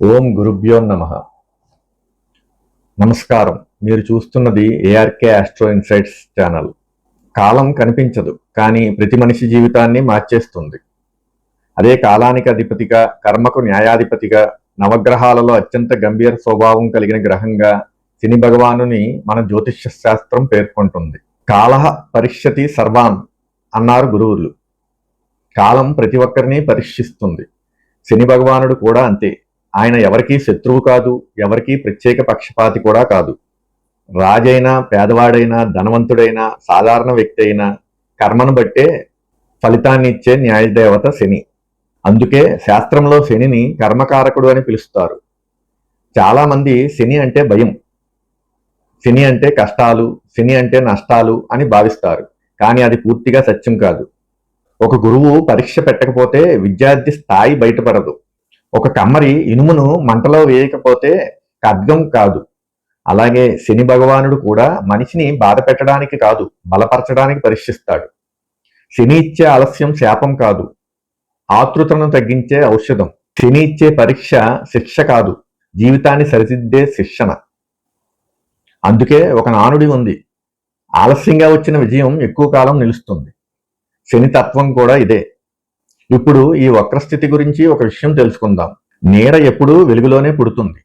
ఓం గురుభ్యో నమః. నమస్కారం. మీరు చూస్తున్నది ఏఆర్కే ఆస్ట్రో ఇన్సైట్స్ ఛానల్. కాలం కనిపించదు, కానీ ప్రతి మనిషి జీవితాన్ని మార్చేస్తుంది. అదే కాలానికి అధిపతిగా, కర్మకు న్యాయాధిపతిగా, నవగ్రహాలలో అత్యంత గంభీర స్వభావం కలిగిన గ్రహంగా శని భగవానుని మన జ్యోతిష్య శాస్త్రం పేర్కొంటుంది. కాలః పరీక్షతి సర్వాన్ అన్నారు గురువులు. కాలం ప్రతి ఒక్కరిని పరీక్షిస్తుంది. శని భగవానుడు కూడా అంతే. ఆయన ఎవరికీ శత్రువు కాదు, ఎవరికీ ప్రత్యేక పక్షపాతి కూడా కాదు. రాజైనా, పేదవాడైనా, ధనవంతుడైనా, సాధారణ వ్యక్తి అయినా కర్మను బట్టే ఫలితాన్ని ఇచ్చే న్యాయదేవత శని. అందుకే శాస్త్రంలో శనిని కర్మకారకుడు అని పిలుస్తారు. చాలా మంది శని అంటే భయం, శని అంటే కష్టాలు, శని అంటే నష్టాలు అని భావిస్తారు. కానీ అది పూర్తిగా సత్యం కాదు. ఒక గురువు పరీక్ష పెట్టకపోతే విద్యార్థి స్థాయి బయటపడదు. ఒక కమ్మరి ఇనుమును మంటలో వేయకపోతే ఖడ్గం కాదు. అలాగే శని భగవానుడు కూడా మనిషిని బాధ పెట్టడానికి కాదు, బలపరచడానికి పరీక్షిస్తాడు. శని ఇచ్చే ఆలస్యం శాపం కాదు, ఆతృతను తగ్గించే ఔషధం. శని ఇచ్చే పరీక్ష శిక్ష కాదు, జీవితాన్ని సరిదిద్దే శిక్షణ. అందుకే ఒక నానుడి ఉంది, ఆలస్యంగా వచ్చిన విజయం ఎక్కువ కాలం నిలుస్తుంది. శని తత్వం కూడా ఇదే. ఇప్పుడు ఈ వక్రస్థితి గురించి ఒక విషయం తెలుసుకుందాం. నీడ ఎప్పుడూ వెలుగులోనే పుడుతుంది,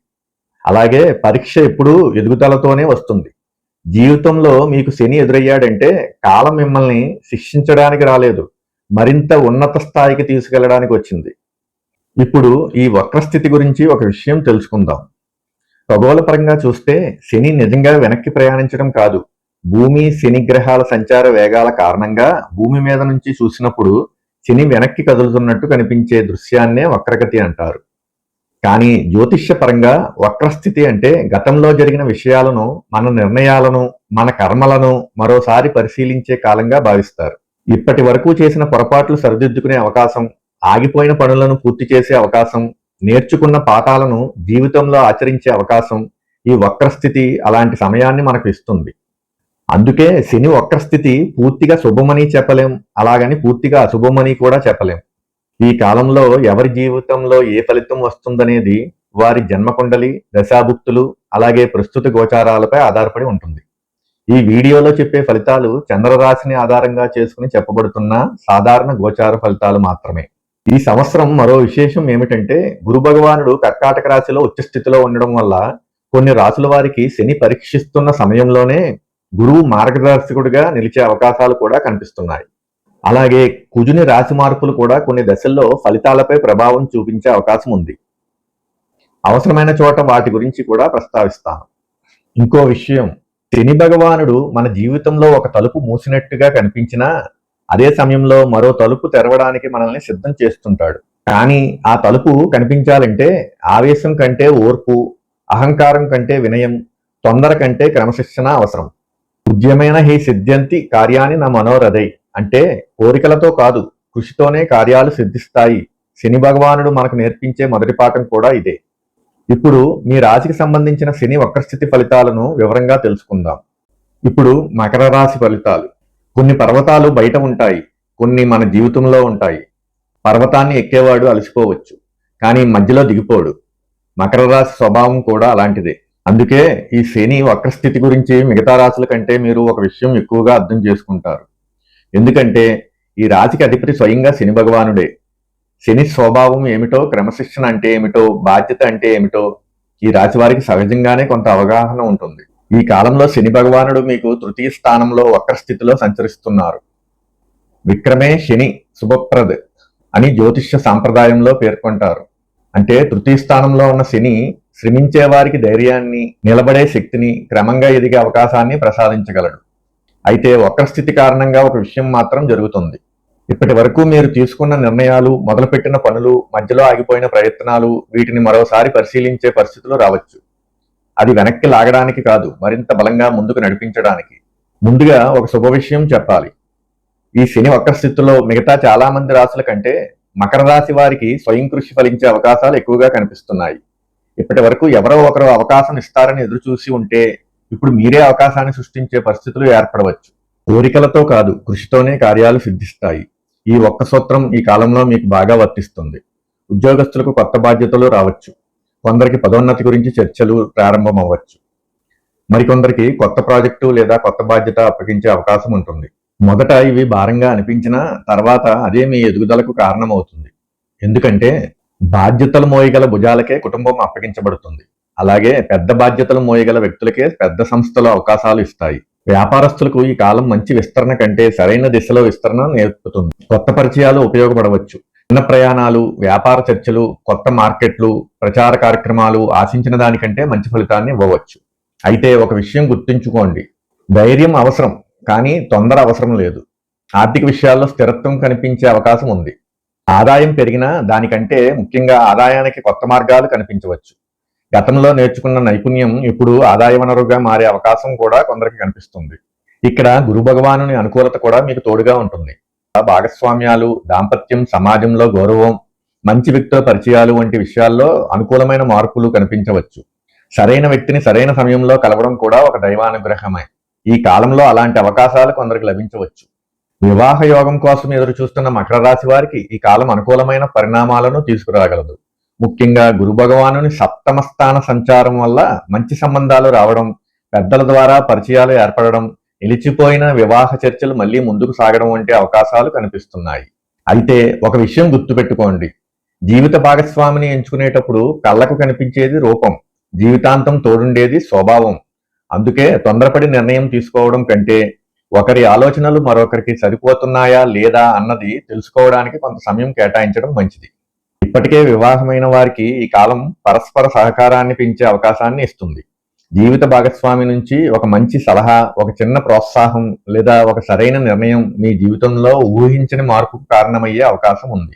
అలాగే పరీక్ష ఎప్పుడూ ఎదుగుదలతోనే వస్తుంది. జీవితంలో మీకు శని ఎదురయ్యాడంటే కాలం మిమ్మల్ని శిక్షించడానికి రాలేదు, మరింత ఉన్నత స్థాయికి తీసుకెళ్లడానికి వచ్చింది. ఇప్పుడు ఈ వక్రస్థితి గురించి ఒక విషయం తెలుసుకుందాం. ఖగోళపరంగా చూస్తే శని నిజంగా వెనక్కి ప్రయాణించడం కాదు. భూమి శని గ్రహాల సంచార వేగాల కారణంగా భూమి మీద నుంచి చూసినప్పుడు శని వెనక్కి కదులుతున్నట్టు కనిపించే దృశ్యాన్నే వక్రగతి అంటారు. కానీ జ్యోతిష్య పరంగా వక్రస్థితి అంటే గతంలో జరిగిన విషయాలను, మన నిర్ణయాలను, మన కర్మలను మరోసారి పరిశీలించే కాలంగా భావిస్తారు. ఇప్పటి వరకు చేసిన పొరపాట్లు సరిదిద్దుకునే అవకాశం, ఆగిపోయిన పనులను పూర్తి చేసే అవకాశం, నేర్చుకున్న పాఠాలను జీవితంలో ఆచరించే అవకాశం ఈ వక్రస్థితి అలాంటి సమయాన్ని మనకు ఇస్తుంది. అందుకే శని వక్రస్థితి పూర్తిగా శుభమని చెప్పలేం, అలాగని పూర్తిగా అశుభమని కూడా చెప్పలేం. ఈ కాలంలో ఎవరి జీవితంలో ఏ ఫలితం వస్తుందనేది వారి జన్మకుండలి, దశాభుక్తులు, అలాగే ప్రస్తుత గోచారాలపై ఆధారపడి ఉంటుంది. ఈ వీడియోలో చెప్పే ఫలితాలు చంద్రరాశిని ఆధారంగా చేసుకుని చెప్పబడుతున్న సాధారణ గోచార ఫలితాలు మాత్రమే. ఈ సంవత్సరం మరో విశేషం ఏమిటంటే గురు భగవానుడు కర్కాటక రాశిలో ఉచ్చస్థితిలో ఉండడం వల్ల కొన్ని రాశుల వారికి శని పరీక్షిస్తున్న సమయంలోనే గురువు మార్గదర్శకుడిగా నిలిచే అవకాశాలు కూడా కనిపిస్తున్నాయి. అలాగే కుజుని రాశి మార్పులు కూడా కొన్ని దశల్లో ఫలితాలపై ప్రభావం చూపించే అవకాశం ఉంది. అవసరమైన చోట వాటి గురించి కూడా ప్రస్తావిస్తాను. ఇంకో విషయం, శని భగవానుడు మన జీవితంలో ఒక తలుపు మూసినట్టుగా కనిపించినా అదే సమయంలో మరో తలుపు తెరవడానికి మనల్ని సిద్ధం చేస్తుంటాడు. కానీ ఆ తలుపు కనిపించాలంటే ఆవేశం కంటే ఓర్పు, అహంకారం కంటే వినయం, తొందర కంటే క్రమశిక్షణ అవసరం. ఉద్యమేన హి సిద్ధ్యంతి కార్యాన్ని నా మనోరథై అంటే కోరికలతో కాదు, కృషితోనే కార్యాలు సిద్ధిస్తాయి. శని భగవానుడు మనకు నేర్పించే మొదటి పాఠం కూడా ఇదే. ఇప్పుడు మీ రాశికి సంబంధించిన శని వక్రస్థితి ఫలితాలను వివరంగా తెలుసుకుందాం. ఇప్పుడు మకర రాశి ఫలితాలు. కొన్ని పర్వతాలు బయట ఉంటాయి, కొన్ని మన జీవితంలో ఉంటాయి. పర్వతాన్ని ఎక్కేవాడు అలసిపోవచ్చు, కానీ మధ్యలో దిగిపోడు. మకర రాశి స్వభావం కూడా అలాంటిదే. అందుకే ఈ శని వక్రస్థితి గురించి మిగతా రాశుల కంటే మీరు ఒక విషయం ఎక్కువగా అర్థం చేసుకుంటారు. ఎందుకంటే ఈ రాశికి అధిపతి స్వయంగా శని భగవానుడే. శని స్వభావం ఏమిటో, క్రమశిక్షణ అంటే ఏమిటో, బాధ్యత అంటే ఏమిటో ఈ రాశి వారికి సహజంగానే కొంత అవగాహన ఉంటుంది. ఈ కాలంలో శని భగవానుడు మీకు తృతీయ స్థానంలో వక్రస్థితిలో సంచరిస్తున్నారు. విక్రమే శని శుభప్రద్ అని జ్యోతిష్య సాంప్రదాయంలో పేర్కొంటారు. అంటే తృతీయ స్థానంలో ఉన్న శని శ్రమించే వారికి ధైర్యాన్ని, నిలబడే శక్తిని, క్రమంగా ఎదిగే అవకాశాన్ని ప్రసాదించగలడు. అయితే వక్రస్థితి కారణంగా ఒక విషయం మాత్రం జరుగుతుంది. ఇప్పటి వరకు మీరు తీసుకున్న నిర్ణయాలు, మొదలుపెట్టిన పనులు, మధ్యలో ఆగిపోయిన ప్రయత్నాలు, వీటిని మరోసారి పరిశీలించే పరిస్థితులు రావచ్చు. అది వెనక్కి లాగడానికి కాదు, మరింత బలంగా ముందుకు నడిపించడానికి. ముందుగా ఒక శుభ విషయం చెప్పాలి. ఈ శని వక్రస్థితిలో మిగతా చాలా మంది రాశుల కంటే మకర రాశి వారికి స్వయం కృషి ఫలించే అవకాశాలు ఎక్కువగా కనిపిస్తున్నాయి. ఇప్పటి వరకు ఎవరో ఒకరు అవకాశం ఇస్తారని ఎదురు చూసి ఉంటే ఇప్పుడు మీరే అవకాశాన్ని సృష్టించే పరిస్థితులు ఏర్పడవచ్చు. కోరికలతో కాదు, కృషితోనే కార్యాలు సిద్ధిస్తాయి. ఈ ఒక్క సూత్రం ఈ కాలంలో మీకు బాగా వర్తిస్తుంది. ఉద్యోగస్తులకు కొత్త బాధ్యతలు రావచ్చు. కొందరికి పదోన్నతి గురించి చర్చలు ప్రారంభం అవ్వచ్చు. మరికొందరికి కొత్త ప్రాజెక్టు లేదా కొత్త బాధ్యత అప్పగించే అవకాశం ఉంటుంది. మొదట ఇవి భారంగా అనిపించినా తర్వాత అదే మీ ఎదుగుదలకు కారణమవుతుంది. ఎందుకంటే బాధ్యతలు మోయగల భుజాలకే కుటుంబం అప్పగించబడుతుంది. అలాగే పెద్ద బాధ్యతలు మోయగల వ్యక్తులకే పెద్ద సంస్థలు అవకాశాలు ఇస్తాయి. వ్యాపారస్తులకు ఈ కాలం మంచి విస్తరణ కంటే సరైన దిశలో విస్తరణ నేర్పుతుంది. కొత్త పరిచయాలు ఉపయోగపడవచ్చు. చిన్న ప్రయాణాలు, వ్యాపార చర్చలు, కొత్త మార్కెట్లు, ప్రచార కార్యక్రమాలు ఆశించిన దానికంటే మంచి ఫలితాన్ని ఇవ్వవచ్చు. అయితే ఒక విషయం గుర్తుంచుకోండి, ధైర్యం అవసరం, కానీ తొందర అవసరం లేదు. ఆర్థిక విషయాల్లో స్థిరత్వం కనిపించే అవకాశం ఉంది. ఆదాయం పెరిగినా దానికంటే ముఖ్యంగా ఆదాయానికి కొత్త మార్గాలు కనిపించవచ్చు. గతంలో నేర్చుకున్న నైపుణ్యం ఇప్పుడు ఆదాయ వనరుగా మారే అవకాశం కూడా కొందరికి కనిపిస్తుంది. ఇక్కడ గురు భగవానుని అనుకూలత కూడా మీకు తోడుగా ఉంటుంది. భాగస్వామ్యాలు, దాంపత్యం, సమాజంలో గౌరవం, మంచి వ్యక్తుల పరిచయాలు వంటి విషయాల్లో అనుకూలమైన మార్పులు కనిపించవచ్చు. సరైన వ్యక్తిని సరైన సమయంలో కలవడం కూడా ఒక దైవానుగ్రహమే. ఈ కాలంలో అలాంటి అవకాశాలు కొందరికి లభించవచ్చు. వివాహ యోగం కోసం ఎదురు చూస్తున్న మకర రాశి వారికి ఈ కాలం అనుకూలమైన పరిణామాలను తీసుకురాగలదు. ముఖ్యంగా గురు భగవానుని సప్తమ స్థాన సంచారం వల్ల మంచి సంబంధాలు రావడం, పెద్దల ద్వారా పరిచయాలు ఏర్పడడం, నిలిచిపోయిన వివాహ చర్చలు మళ్లీ ముందుకు సాగడం వంటి అవకాశాలు కనిపిస్తున్నాయి. అయితే ఒక విషయం గుర్తుపెట్టుకోండి, జీవిత భాగస్వామిని ఎంచుకునేటప్పుడు కళ్ళకు కనిపించేది రూపం, జీవితాంతం తోడుండేది స్వభావం. అందుకే తొందరపడి నిర్ణయం తీసుకోవడం కంటే ఒకరి ఆలోచనలు మరొకరికి సరిపోతున్నాయా లేదా అన్నది తెలుసుకోవడానికి కొంత సమయం కేటాయించడం మంచిది. ఇప్పటికే వివాహమైన వారికి ఈ కాలం పరస్పర సహకారాన్ని పెంచే అవకాశాన్ని ఇస్తుంది. జీవిత భాగస్వామి నుంచి ఒక మంచి సలహా, ఒక చిన్న ప్రోత్సాహం లేదా ఒక సరైన నిర్ణయం మీ జీవితంలో ఊహించని మార్పుకు కారణమయ్యే అవకాశం ఉంది.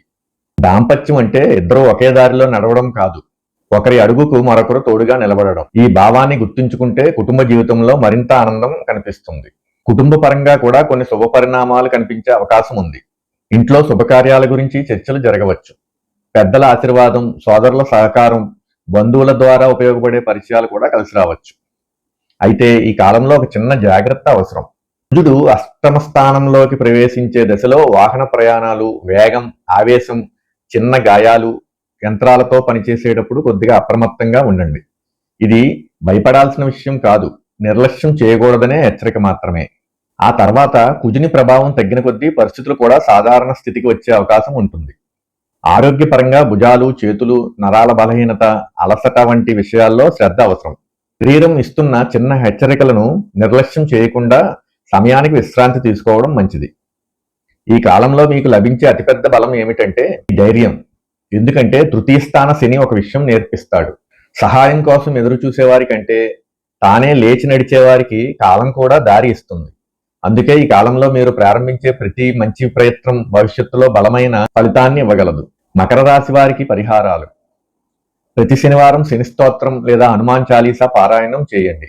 దాంపత్యం అంటే ఇద్దరు ఒకే దారిలో నడవడం కాదు, ఒకరి అడుగుకు మరొకరు తోడుగా నిలబడడం. ఈ భావాన్ని గుర్తుంచుకుంటే కుటుంబ జీవితంలో మరింత ఆనందం కనిపిస్తుంది. కుటుంబ పరంగా కూడా కొన్ని శుభ పరిణామాలు కనిపించే అవకాశం ఉంది. ఇంట్లో శుభకార్యాల గురించి చర్చలు జరగవచ్చు. పెద్దల ఆశీర్వాదం, సోదరుల సహకారం, బంధువుల ద్వారా ఉపయోగపడే పరిచయాలు కూడా కలిసి రావచ్చు. అయితే ఈ కాలంలో ఒక చిన్న జాగ్రత్త అవసరం. కుజుడు అష్టమ స్థానంలోకి ప్రవేశించే దశలో వాహన ప్రయాణాలు, వేగం, ఆవేశం, చిన్న గాయాలు, యంత్రాలతో పనిచేసేటప్పుడు కొద్దిగా అప్రమత్తంగా ఉండండి. ఇది భయపడాల్సిన విషయం కాదు, నిర్లక్ష్యం చేయకూడదనే హెచ్చరిక మాత్రమే. ఆ తర్వాత కుజుని ప్రభావం తగ్గిన కొద్దీ పరిస్థితులు కూడా సాధారణ స్థితికి వచ్చే అవకాశం ఉంటుంది. ఆరోగ్యపరంగా భుజాలు, చేతులు, నరాల బలహీనత, అలసట వంటి విషయాల్లో శ్రద్ధ అవసరం. శరీరం ఇస్తున్న చిన్న హెచ్చరికలను నిర్లక్ష్యం చేయకుండా సమయానికి విశ్రాంతి తీసుకోవడం మంచిది. ఈ కాలంలో మీకు లభించే అతిపెద్ద బలం ఏమిటంటే ధైర్యం. ఎందుకంటే తృతీయ స్థాన శని ఒక విషయం నేర్పిస్తాడు. సహాయం కోసం ఎదురు చూసేవారి కంటే తానే లేచి నడిచేవారికి కాలం కూడా దారి ఇస్తుంది. అందుకే ఈ కాలంలో మీరు ప్రారంభించే ప్రతి మంచి ప్రయత్నం భవిష్యత్తులో బలమైన ఫలితాన్ని ఇవ్వగలదు. మకర రాశి వారికి పరిహారాలు: ప్రతి శనివారం శని స్తోత్రం లేదా హనుమాన్ చాలీసా పారాయణం చేయండి.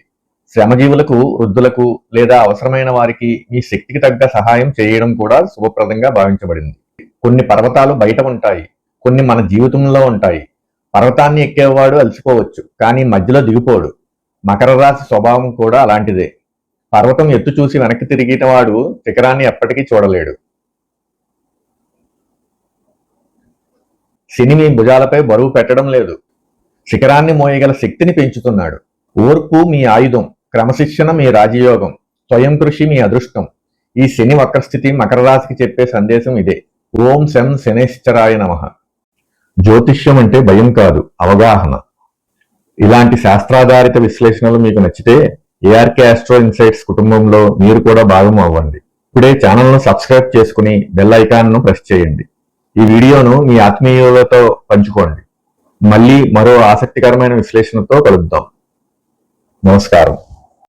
శ్రమజీవులకు, వృద్ధులకు లేదా అవసరమైన వారికి మీ శక్తికి తగ్గ సహాయం చేయడం కూడా శుభప్రదంగా భావించబడింది. కొన్ని పర్వతాలు బయట ఉంటాయి, కొన్ని మన జీవితంలో ఉంటాయి. పర్వతాన్ని ఎక్కేవాడు అలసిపోవచ్చు, కానీ మధ్యలో దిగిపోడు. మకర రాశి స్వభావం కూడా అలాంటిదే. పర్వతం ఎత్తు చూసి వెనక్కి తిరిగిన వాడు శిఖరాన్ని ఎప్పటికీ చూడలేడు. శని మీ భుజాలపై బరువు పెట్టడం లేదు, శిఖరాన్ని మోయగల శక్తిని పెంచుతున్నాడు. ఓర్పు మీ ఆయుధం, క్రమశిక్షణ మీ రాజయోగం, స్వయం కృషి మీ అదృష్టం. ఈ శని వక్రస్థితి మకర రాశికి చెప్పే సందేశం ఇదే. ఓం శం శనేశ్వరాయ నమః. జ్యోతిష్యం అంటే భయం కాదు, అవగాహన. ఇలాంటి శాస్త్రాధారిత విశ్లేషణలు మీకు నచ్చితే ఏఆర్కే ఆస్ట్రో ఇన్సైట్స్ కుటుంబంలో మీరు కూడా భాగం అవ్వండి. ఇప్పుడే ఛానల్ను సబ్స్క్రైబ్ చేసుకుని బెల్ ఐకాన్ను ప్రెస్ చేయండి. ఈ వీడియోను మీ ఆత్మీయులతో పంచుకోండి. మళ్ళీ మరో ఆసక్తికరమైన విశ్లేషణతో కలుద్దాం. నమస్కారం.